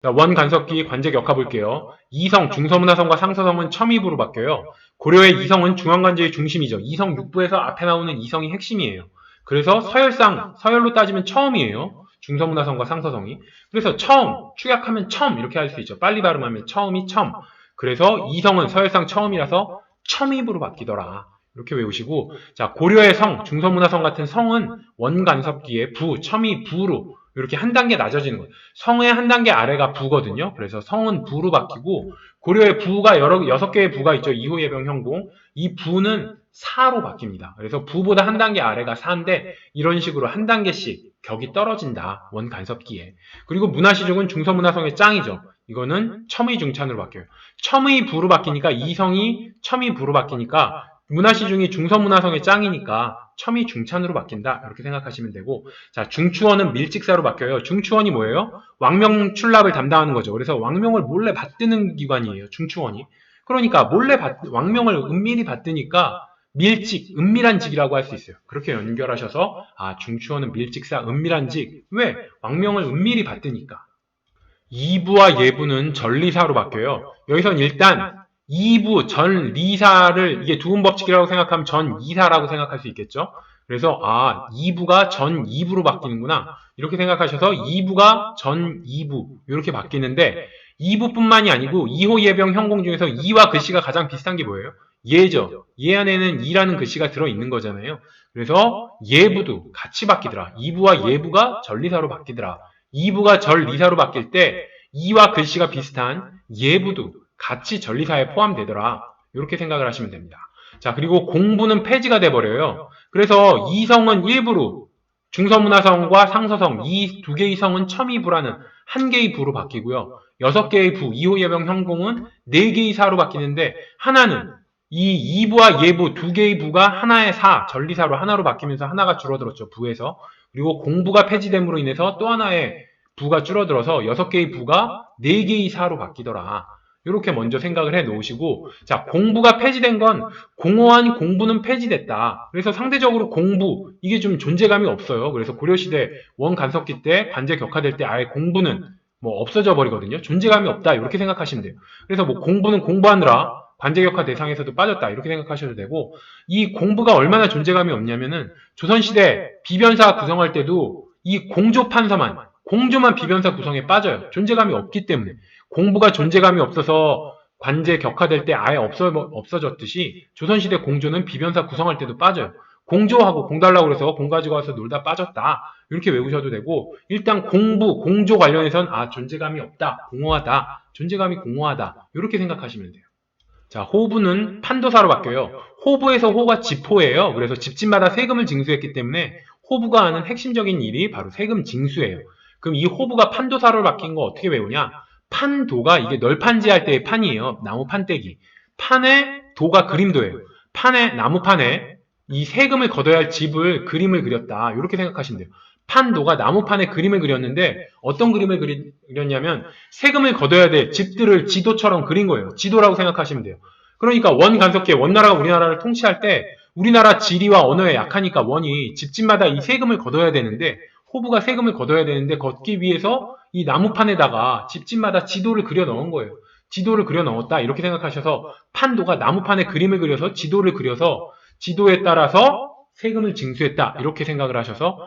자, 원 간섭기 관제 격화 볼게요. 이성, 중서문화성과 상서성은 첨입으로 바뀌어요. 고려의 이성은 중앙관제의 중심이죠. 이성 6부에서 앞에 나오는 이성이 핵심이에요. 그래서 서열상, 서열로 따지면 처음이에요. 중서문화성과 상서성이. 그래서 처음, 축약하면 첨 이렇게 할 수 있죠. 빨리 발음하면 처음이 첨. 그래서 이성은 서열상 처음이라서 첨입으로 바뀌더라. 이렇게 외우시고, 자, 고려의 성, 중서문화성 같은 성은 원간섭기의 부, 첨이 부로 이렇게 한 단계 낮아지는 거예요. 성의 한 단계 아래가 부거든요. 그래서 성은 부로 바뀌고, 고려의 부가 여섯 개의 부가 있죠. 2호 예병 현공. 이 부는 사로 바뀝니다. 그래서 부보다 한 단계 아래가 사인데, 이런 식으로 한 단계씩 격이 떨어진다. 원 간섭기에. 그리고 문화시중은 중서문화성의 짱이죠. 이거는 첨의 중찬으로 바뀌어요. 첨의 부로 바뀌니까 이성이 첨의 부로 바뀌니까 문화시중이 중서문화성의 짱이니까 첨이 중찬으로 바뀐다. 이렇게 생각하시면 되고, 자, 중추원은 밀직사로 바뀌어요. 중추원이 뭐예요? 왕명 출납을 담당하는 거죠. 그래서 왕명을 몰래 받드는 기관이에요. 중추원이. 그러니까 몰래 왕명을 은밀히 받드니까 밀직, 은밀한 직이라고 할 수 있어요. 그렇게 연결하셔서 중추원은 밀직사, 은밀한 직. 왜? 왕명을 은밀히 받드니까. 이부와 예부는 전리사로 바뀌어요. 여기선 일단 이부, 전리사를 이게 두음법칙이라고 생각하면 전이사라고 생각할 수 있겠죠. 그래서 이부가 전이부로 바뀌는구나. 이렇게 생각하셔서 이부가 전이부 이렇게 바뀌는데 이부뿐만이 아니고 2호 예병 현공 중에서 이와 글씨가 가장 비슷한 게 뭐예요? 예죠. 예 안에는 이라는 글씨가 들어있는 거잖아요. 그래서 예부도 같이 바뀌더라. 이부와 예부가 전리사로 바뀌더라. 이부가 전리사로 바뀔 때 이와 글씨가 비슷한 예부도 같이 전리사에 포함되더라. 이렇게 생각을 하시면 됩니다. 자, 그리고 공부는 폐지가 돼버려요. 그래서 이성은 일부로 중서문화성과 상서성 이 두 개의 성은 첨이부라는 한 개의 부로 바뀌고요. 6개의 부, 2호 예병 현공은 4개의 사로 바뀌는데 하나는 이 이부와 예부 두 개의 부가 하나의 사, 전리사로 하나로 바뀌면서 하나가 줄어들었죠. 부에서. 그리고 공부가 폐지됨으로 인해서 또 하나의 부가 줄어들어서 6개의 부가 4개의 사로 바뀌더라. 이렇게 먼저 생각을 해 놓으시고, 자, 공부가 폐지된 건 공허한 공부는 폐지됐다. 그래서 상대적으로 공부, 이게 좀 존재감이 없어요. 그래서 고려시대 원간섭기 때 관제 격화될 때 아예 공부는 뭐 없어져 버리거든요. 존재감이 없다. 이렇게 생각하시면 돼요. 그래서 뭐 공부는 공부하느라 관제격화 대상에서도 빠졌다. 이렇게 생각하셔도 되고, 이 공부가 얼마나 존재감이 없냐면은 조선시대 비변사 구성할 때도 이 공조만 비변사 구성에 빠져요. 존재감이 없기 때문에. 공부가 존재감이 없어서 관제 격화될 때 아예 없어졌듯이 조선시대 공조는 비변사 구성할 때도 빠져요. 공조하고 공 달라고 그래서 공 가지고 와서 놀다 빠졌다. 이렇게 외우셔도 되고, 일단 공조 관련해선 존재감이 없다. 공허하다. 존재감이 공허하다. 이렇게 생각하시면 돼요. 자, 호부는 판도사로 바뀌어요. 호부에서 호가 집호예요. 그래서 집집마다 세금을 징수했기 때문에 호부가 하는 핵심적인 일이 바로 세금 징수예요. 그럼 이 호부가 판도사로 바뀐 거 어떻게 외우냐? 판도가 이게 널판지 할 때의 판이에요. 나무 판때기. 판에 도가 그림도예요. 나무판에 이 세금을 걷어야 할 집을 그림을 그렸다. 이렇게 생각하시면 돼요. 판도가 나무판에 그림을 그렸는데 어떤 그림을 그렸냐면 세금을 걷어야 될 집들을 지도처럼 그린 거예요. 지도라고 생각하시면 돼요. 그러니까 원간섭기에 원나라가 우리나라를 통치할 때 우리나라 지리와 언어에 약하니까 원이 집집마다 이 세금을 걷어야 되는데 호부가 세금을 걷어야 되는데 걷기 위해서 이 나무판에다가 집집마다 지도를 그려 넣은 거예요. 지도를 그려 넣었다 이렇게 생각하셔서 판도가 나무판에 그림을 그려서 지도를 그려서 지도에 따라서 세금을 징수했다 이렇게 생각을 하셔서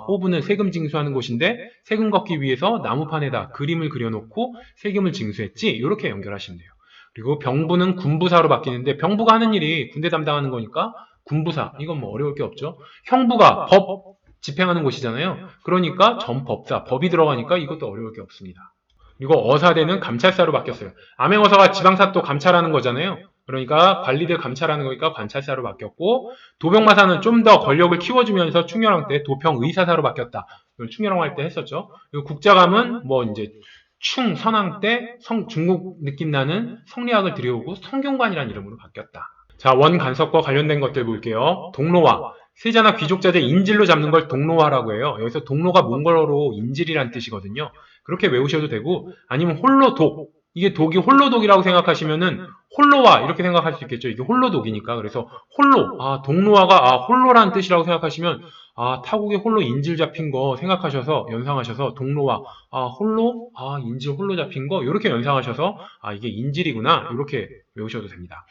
호부는 세금 징수하는 곳인데 세금 걷기 위해서 나무판에다 그림을 그려놓고 세금을 징수했지 이렇게 연결하시면 돼요. 그리고 병부는 군부사로 바뀌는데 병부가 하는 일이 군대 담당하는 거니까 군부사 이건 뭐 어려울 게 없죠. 형부가 법 집행하는 곳이잖아요. 그러니까 전법사 법이 들어가니까 이것도 어려울 게 없습니다. 그리고 어사대는 감찰사로 바뀌었어요. 암행어사가 지방사또 감찰하는 거잖아요. 그러니까 관리들 감찰하는 거니까 관찰사로 바뀌었고 도병마사는 좀 더 권력을 키워주면서 충렬왕 때 도평의사사로 바뀌었다. 이걸 충렬왕 할 때 했었죠. 그리고 국자감은 뭐 이제 선왕 때 중국 느낌 나는 성리학을 들여오고 성균관이라는 이름으로 바뀌었다. 자, 원간섭과 관련된 것들 볼게요. 동로화. 세자나 귀족자재 인질로 잡는 걸 동로화라고 해요. 여기서 동로가 몽골어로 인질이란 뜻이거든요. 그렇게 외우셔도 되고 아니면 홀로 독. 이게 독이 홀로독이라고 생각하시면은 홀로와 이렇게 생각할 수 있겠죠. 이게 홀로독이니까. 그래서 홀로, 동로화가 홀로라는 뜻이라고 생각하시면 타국에 홀로 인질 잡힌 거 생각하셔서 연상하셔서 동로화, 홀로, 인질 홀로 잡힌 거 이렇게 연상하셔서 이게 인질이구나 이렇게 외우셔도 됩니다.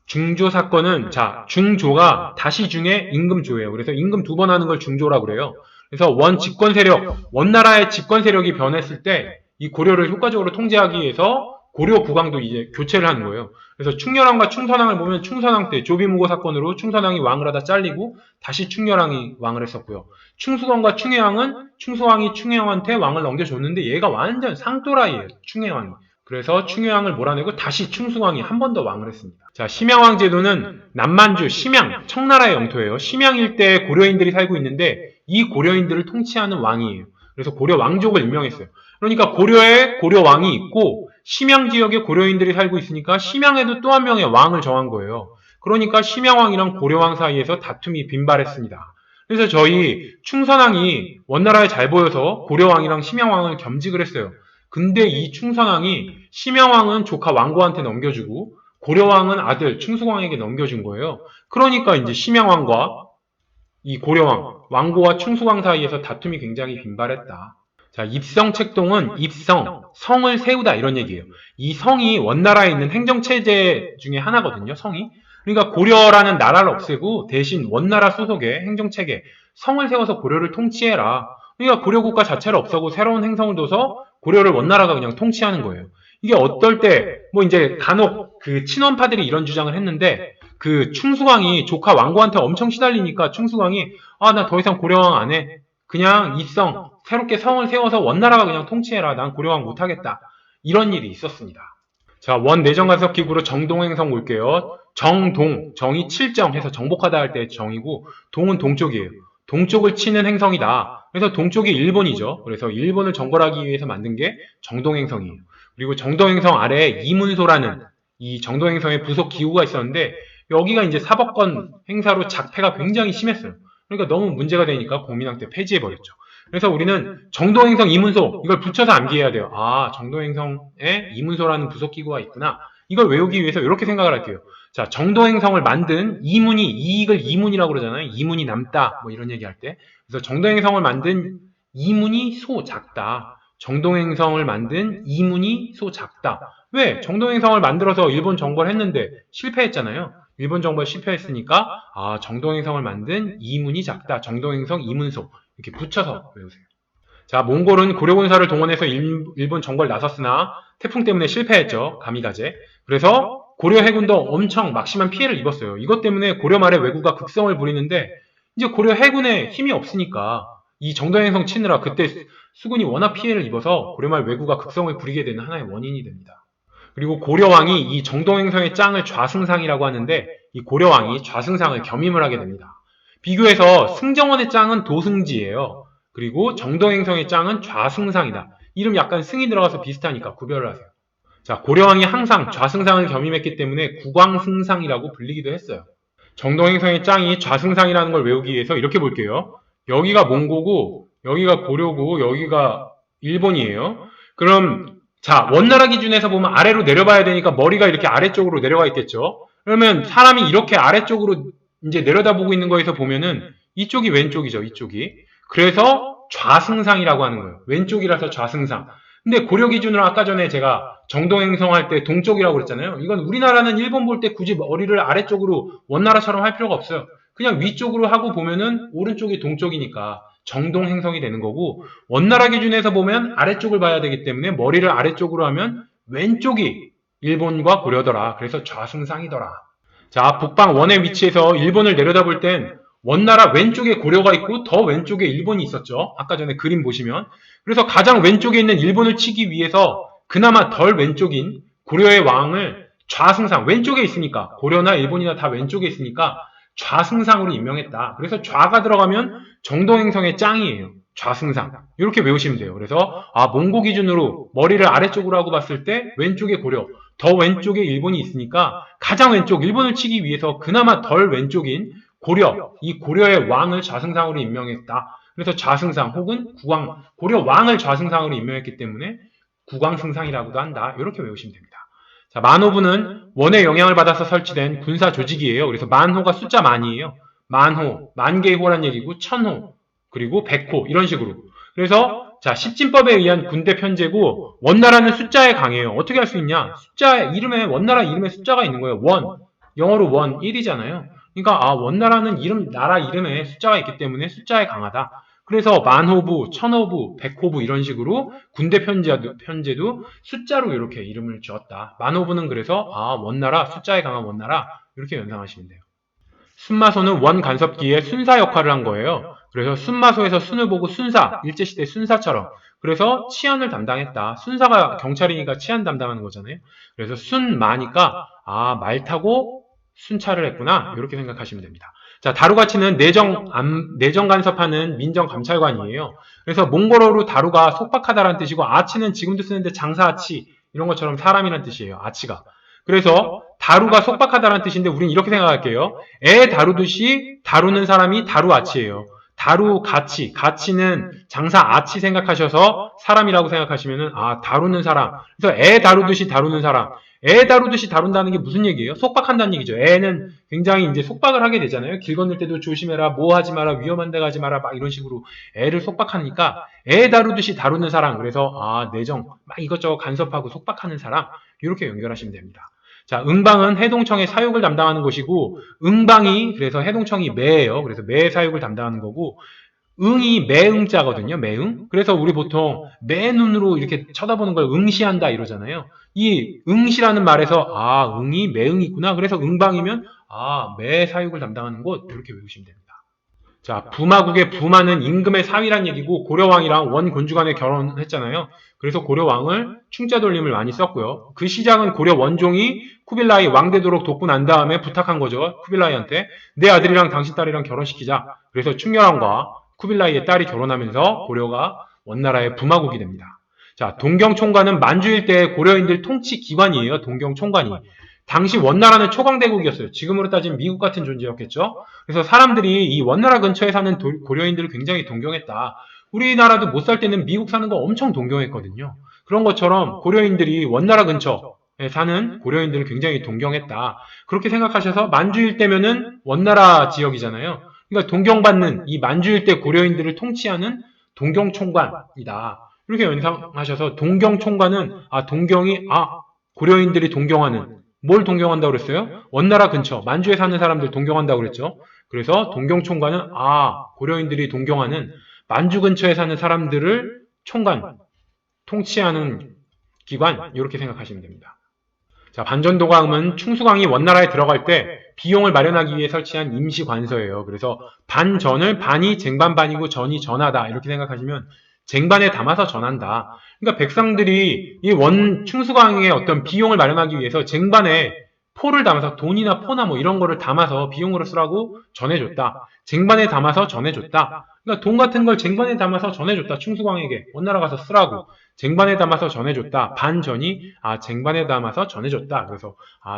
중조 사건은 중조가 다시 중에 임금조예요. 그래서 임금 2번 하는 걸 중조라고 그래요. 그래서 집권 세력, 원나라의 집권 세력이 변했을 때 이 고려를 효과적으로 통제하기 위해서 고려 국왕도 이제 교체를 하는 거예요. 그래서 충렬왕과 충선왕을 보면 충선왕 때 조비무고 사건으로 충선왕이 왕을 하다 잘리고 다시 충렬왕이 왕을 했었고요. 충수왕과 충혜왕은 충수왕이 충혜왕한테 왕을 넘겨줬는데 얘가 완전 상또라이예요. 충혜왕이. 그래서 충혜왕을 몰아내고 다시 충수왕이 한 번 더 왕을 했습니다. 심양왕 제도는 남만주, 심양, 청나라의 영토예요. 심양 일대에 고려인들이 살고 있는데 이 고려인들을 통치하는 왕이에요. 그래서 고려 왕족을 임명했어요. 그러니까 고려에 고려왕이 있고 심양 지역에 고려인들이 살고 있으니까 심양에도 또 한 명의 왕을 정한 거예요. 그러니까 심양왕이랑 고려왕 사이에서 다툼이 빈발했습니다. 그래서 저희 충선왕이 원나라에 잘 보여서 고려왕이랑 심양왕을 겸직을 했어요. 근데 이 충선왕이 심양왕은 조카 왕고한테 넘겨주고 고려왕은 아들 충수왕에게 넘겨준 거예요. 그러니까 이제 심양왕과 이 고려왕, 왕고와 충수왕 사이에서 다툼이 굉장히 빈발했다. 입성책동은 성을 세우다 이런 얘기예요. 이 성이 원나라에 있는 행정체제 중에 하나거든요, 성이. 그러니까 고려라는 나라를 없애고 대신 원나라 소속의 행정체계, 성을 세워서 고려를 통치해라. 그러니까 고려국가 자체를 없애고 새로운 행성을 둬서 고려를 원나라가 그냥 통치하는 거예요. 이게 어떨 때, 이제 간혹 그 친원파들이 이런 주장을 했는데, 그 충수왕이 조카 왕고한테 엄청 시달리니까 충수왕이, 나 더 이상 고려왕 안 해. 그냥 새롭게 성을 세워서 원나라가 그냥 통치해라. 난 고려왕 못하겠다. 이런 일이 있었습니다. 원내정간섭 기구로 정동행성 볼게요. 정이 칠정해서 정복하다 할 때 정이고, 동은 동쪽이에요. 동쪽을 치는 행성이다. 그래서 동쪽이 일본이죠. 그래서 일본을 정벌하기 위해서 만든 게 정동행성이에요. 그리고 정동행성 아래에 이문소라는 이 정동행성의 부속 기구가 있었는데, 여기가 이제 사법권 행사로 작패가 굉장히 심했어요. 그러니까 너무 문제가 되니까 공민왕 때 폐지해버렸죠. 그래서 우리는 정동행성 이문소 이걸 붙여서 암기해야 돼요. 정동행성에 이문소라는 부속기구가 있구나. 이걸 외우기 위해서 이렇게 생각을 할게요. 정동행성을 만든 이익을 이문이라고 그러잖아요. 이문이 남다 이런 얘기할 때. 그래서 정동행성을 만든 이문이 소 작다. 정동행성을 만든 이문이 소 작다. 왜? 정동행성을 만들어서 일본 정벌 했는데 실패했잖아요. 일본 정벌 실패했으니까 정동행성을 만든 이문이 작다. 정동행성 이문소 이렇게 붙여서 외우세요. 몽골은 고려군사를 동원해서 일본 정벌 나섰으나 태풍 때문에 실패했죠. 가미가제. 그래서 고려 해군도 엄청 막심한 피해를 입었어요. 이것 때문에 고려 말의 왜구가 극성을 부리는데 이제 고려 해군에 힘이 없으니까 이 정동행성 치느라 그때 수군이 워낙 피해를 입어서 고려 말 왜구가 극성을 부리게 되는 하나의 원인이 됩니다. 그리고 고려왕이 이 정동행성의 짱을 좌승상이라고 하는데 이 고려왕이 좌승상을 겸임을 하게 됩니다. 비교해서 승정원의 짱은 도승지예요. 그리고 정동행성의 짱은 좌승상이다. 이름 약간 승이 들어가서 비슷하니까 구별을 하세요. 고려왕이 항상 좌승상을 겸임했기 때문에 국왕승상이라고 불리기도 했어요. 정동행성의 짱이 좌승상이라는 걸 외우기 위해서 이렇게 볼게요. 여기가 몽고고 여기가 고려고 여기가 일본이에요. 그럼 원나라 기준에서 보면 아래로 내려봐야 되니까 머리가 이렇게 아래쪽으로 내려가 있겠죠. 그러면 사람이 이렇게 아래쪽으로 이제 내려다보고 있는 거에서 보면은 이쪽이 왼쪽이죠. 이쪽이. 그래서 좌승상이라고 하는 거예요. 왼쪽이라서 좌승상. 근데 고려 기준으로 아까 전에 제가 정동행성 할 때 동쪽이라고 그랬잖아요. 이건 우리나라는 일본 볼 때 굳이 머리를 아래쪽으로 원나라처럼 할 필요가 없어요. 그냥 위쪽으로 하고 보면은 오른쪽이 동쪽이니까 정동행성이 되는 거고, 원나라 기준에서 보면 아래쪽을 봐야 되기 때문에 머리를 아래쪽으로 하면 왼쪽이 일본과 고려더라. 그래서 좌승상이더라. 북방 원의 위치에서 일본을 내려다볼 땐 원나라 왼쪽에 고려가 있고 더 왼쪽에 일본이 있었죠. 아까 전에 그림 보시면. 그래서 가장 왼쪽에 있는 일본을 치기 위해서 그나마 덜 왼쪽인 고려의 왕을 좌승상, 왼쪽에 있으니까 고려나 일본이나 다 왼쪽에 있으니까 좌승상으로 임명했다. 그래서 좌가 들어가면 정동행성의 짱이에요. 좌승상. 이렇게 외우시면 돼요. 그래서 몽고 기준으로 머리를 아래쪽으로 하고 봤을 때 왼쪽에 고려, 더 왼쪽에 일본이 있으니까 가장 왼쪽 일본을 치기 위해서 그나마 덜 왼쪽인 고려, 이 고려의 왕을 좌승상으로 임명했다. 그래서 좌승상 혹은 국왕, 고려 왕을 좌승상으로 임명했기 때문에 국왕승상이라고도 한다. 이렇게 외우시면 됩니다. 자, 만호부는 원의 영향을 받아서 설치된 군사 조직이에요. 그래서 만호가 숫자 만이에요. 만호, 만개의 호란 얘기고, 천호, 그리고 백호, 이런 식으로. 그래서, 자, 십진법에 의한 군대 편제고, 원나라는 숫자에 강해요. 어떻게 할 수 있냐? 원나라 이름에 숫자가 있는 거예요. 원. 영어로 원, 1이잖아요. 그러니까, 원나라는 나라 이름에 숫자가 있기 때문에 숫자에 강하다. 그래서 만호부, 천호부, 백호부 이런 식으로 군대 편제도 숫자로 이렇게 이름을 지었다. 만호부는 그래서 원나라, 숫자에 강한 원나라 이렇게 연상하시면 돼요. 순마소는 원 간섭기의 순사 역할을 한 거예요. 그래서 순마소에서 순을 보고 순사, 일제시대 순사처럼 그래서 치안을 담당했다. 순사가 경찰이니까 치안 담당하는 거잖아요. 그래서 순마니까 말 타고 순찰을 했구나 이렇게 생각하시면 됩니다. 자, 다루가치는 내정 간섭하는 민정감찰관이에요. 그래서 몽골어로 다루가 속박하다라는 뜻이고 아치는 지금도 쓰는데 장사아치 이런 것처럼 사람이란 뜻이에요. 아치가. 그래서 다루가 속박하다라는 뜻인데 우리는 이렇게 생각할게요. 애 다루듯이 다루는 사람이 다루아치예요. 다루가치, 가치는 장사아치 생각하셔서 사람이라고 생각하시면은 다루는 사람. 그래서 애 다루듯이 다루는 사람. 애 다루듯이 다룬다는 게 무슨 얘기예요? 속박한다는 얘기죠. 애는 굉장히 이제 속박을 하게 되잖아요. 길 건널 때도 조심해라, 뭐 하지 마라, 위험한 데 가지 마라, 막 이런 식으로 애를 속박하니까 애 다루듯이 다루는 사람. 그래서 내정, 막 이것저것 간섭하고 속박하는 사람. 이렇게 연결하시면 됩니다. 자, 응방은 해동청의 사육을 담당하는 곳이고, 응방이 그래서 해동청이 매예요. 그래서 매 사육을 담당하는 거고, 응이 매응자거든요. 매응. 그래서 우리 보통 매 눈으로 이렇게 쳐다보는 걸 응시한다 이러잖아요. 이 응시라는 말에서 응이 매응이구나. 그래서 응방이면 매 사육을 담당하는 곳 이렇게 외우시면 됩니다. 자, 부마국의 부마는 임금의 사위란 얘기고 고려왕이랑 원곤주간에 결혼했잖아요. 그래서 고려왕을 충자 돌림을 많이 썼고요. 그 시작은 고려 원종이 쿠빌라이 왕 되도록 돕고 난 다음에 부탁한 거죠. 쿠빌라이한테 내 아들이랑 당신 딸이랑 결혼시키자. 그래서 충렬왕과 쿠빌라이의 딸이 결혼하면서 고려가 원나라의 부마국이 됩니다. 자, 동경총관은 만주 일대의 고려인들 통치 기관이에요. 동경총관이. 당시 원나라는 초강대국이었어요. 지금으로 따지면 미국 같은 존재였겠죠. 그래서 사람들이 이 원나라 근처에 사는 고려인들을 굉장히 동경했다. 우리나라도 못 살 때는 미국 사는 거 엄청 동경했거든요. 그런 것처럼 고려인들이 원나라 근처에 사는 고려인들을 굉장히 동경했다. 그렇게 생각하셔서 만주 일대면은 원나라 지역이잖아요. 그러니까 동경받는 이 만주 일대 고려인들을 통치하는 동경총관이다. 이렇게 연상하셔서 동경총관은 동경이 고려인들이 동경하는 뭘 동경한다고 그랬어요? 원나라 근처 만주에 사는 사람들 동경한다고 그랬죠. 그래서 동경총관은 고려인들이 동경하는 만주 근처에 사는 사람들을 총관 통치하는 기관 이렇게 생각하시면 됩니다. 자, 반전도감은 충수강이 원나라에 들어갈 때 비용을 마련하기 위해 설치한 임시관서예요. 그래서 반전을 반이 쟁반반이고 전이 전하다 이렇게 생각하시면 쟁반에 담아서 전한다. 그러니까 백성들이 이 충수강의 어떤 비용을 마련하기 위해서 쟁반에 포를 담아서 돈이나 포나 뭐 이런 거를 담아서 비용으로 쓰라고 전해줬다. 쟁반에 담아서 전해줬다. 그러니까 돈 같은 걸 쟁반에 담아서 전해줬다. 충수광에게 원나라 가서 쓰라고. 쟁반에 담아서 전해줬다. 반전이 쟁반에 담아서 전해줬다. 그래서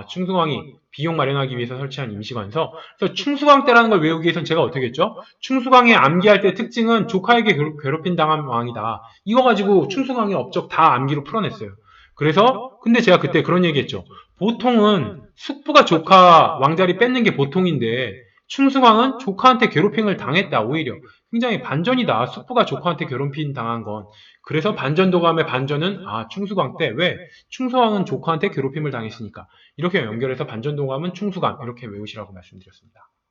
충수광이 비용 마련하기 위해서 설치한 임시관서. 그래서 충수광 때라는 걸 외우기 위해서는 제가 어떻게 했죠? 충수광에 암기할 때 특징은 조카에게 괴롭힘 당한 왕이다. 이거 가지고 충수광의 업적 다 암기로 풀어냈어요. 그래서 근데 제가 그때 그런 얘기했죠. 보통은 숙부가 조카 왕자리 뺏는 게 보통인데 충수광은 조카한테 괴롭힘을 당했다. 오히려 굉장히 반전이다. 숙부가 조카한테 괴롭힘 당한 건. 그래서 반전도감의 반전은 충수광 때. 왜? 충수광은 조카한테 괴롭힘을 당했으니까. 이렇게 연결해서 반전도감은 충수광 이렇게 외우시라고 말씀드렸습니다.